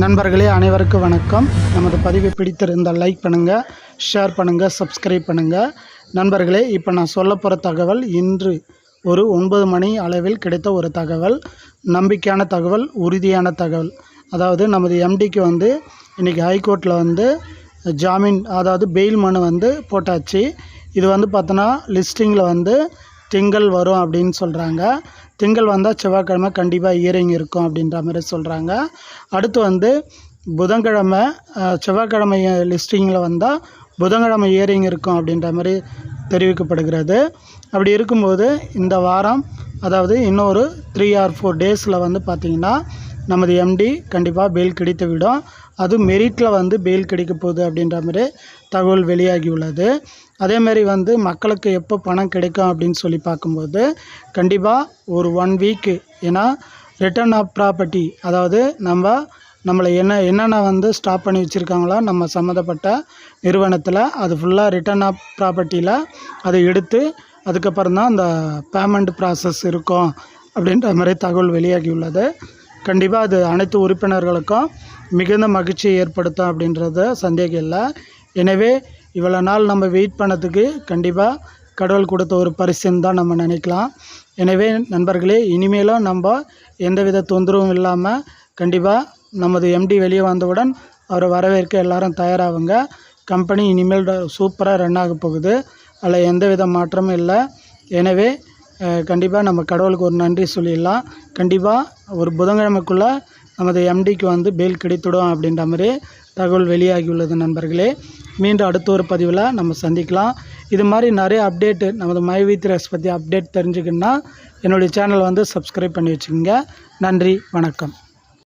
நண்பர்களே அனைவருக்கும் வணக்கம். நமது பதிவை பிடித்திருந்தால் லைக் பண்ணுங்கள், ஷேர் பண்ணுங்கள், சப்ஸ்கிரைப் பண்ணுங்கள். நண்பர்களே, இப்போ நான் சொல்ல போகிற தகவல் இன்று ஒரு 9 மணி அளவில் கிடைத்த ஒரு தகவல், நம்பிக்கையான தகவல், உறுதியான தகவல். அதாவது நமது எம்டிக்கு இன்றைக்கி ஹைகோர்ட்டில் ஜாமீன், அதாவது பெயில் மனு போட்டாச்சு. இது பார்த்தோன்னா லிஸ்டிங்கில் திங்கள் வரும் அப்படின்னு சொல்கிறாங்க. திங்கள் வந்தால் செவ்வாய்க்கிழமை கண்டிப்பாக ஹியரிங் இருக்கும் அப்படின்ற மாதிரி சொல்கிறாங்க. அடுத்து புதன்கிழமை, செவ்வாய்க்கிழமை லிஸ்டிங்கில் வந்தால் புதன்கிழமை ஹியரிங் இருக்கும் அப்படின்ற மாதிரி தெரிவிக்கப்படுகிறது. அப்படி இருக்கும்போது இந்த வாரம், அதாவது இன்னொரு 3 or 4 டேஸில் பார்த்திங்கன்னா நமது எம்டி கண்டிப்பாக பெயில் கிடைத்து விடும். அது மெரிட்டில் பெயில் கிடைக்க போகுது அப்படின்ற மாதிரி தகவல் வெளியாகியுள்ளது. அதேமாரி மக்களுக்கு எப்போ பணம் கிடைக்கும் அப்படின்னு சொல்லி பார்க்கும்போது கண்டிப்பாக ஒரு 1 வீக்கு, ஏன்னா ரிட்டர்ன் ஆஃப் ப்ராப்பர்ட்டி, அதாவது நம்மளை என்னென்ன ஸ்டாப் பண்ணி வச்சுருக்காங்களோ நம்ம சம்மந்தப்பட்ட நிறுவனத்தில், அது ஃபுல்லாக ரிட்டர்ன் ஆஃப் ப்ராப்பர்ட்டியில் அதை எடுத்து அதுக்கப்புறம் தான் அந்த பேமெண்ட் ப்ராசஸ் இருக்கும் அப்படின்ற மாதிரி தகவல் வெளியாகியுள்ளது. கண்டிப்பாக அது அனைத்து உறுப்பினர்களுக்கும் மிகுந்த மகிழ்ச்சியை ஏற்படுத்தும் அப்படின்றது சந்தேகம் இல்லை. எனவே இவ்வளோ நாள் நம்ம வெயிட் பண்ணதுக்கு கண்டிப்பாக கடவுள் கொடுத்த ஒரு பரிசுன்னு தான் நம்ம நினைக்கலாம். எனவே நண்பர்களே, இனிமேலும் நம்ம எந்தவித தொந்தரவும் இல்லாமல் கண்டிப்பாக நமது எம்டி வெளியே வந்தவுடன் அவரை வரவேற்க எல்லாரும் தயாராகுங்க. கம்பெனி இனிமேல் சூப்பராக ரன் ஆக போகுது, அதில் எந்தவித மாற்றமும் இல்லை. எனவே கண்டிப்பாக நம்ம கடவுளுக்கு ஒரு நன்றி சொல்லிடலாம். கண்டிப்பாக ஒரு புதன்கிழமைக்குள்ளே நமது எம்டிக்கு பெயில் கிடைத்துடும் அப்படின்ற மாதிரி தகவல் வெளியாகியுள்ளது. நண்பர்களே, மீண்டும் அடுத்த ஒரு பதிவில் நம்ம சந்திக்கலாம். இது மாதிரி நிறைய அப்டேட்டு, நமது மை வி த்ரீஸ் பற்றி அப்டேட் தெரிஞ்சுக்கணுன்னா என்னுடைய சேனல் சப்ஸ்கிரைப் பண்ணி வச்சுக்கோங்க. நன்றி, வணக்கம்.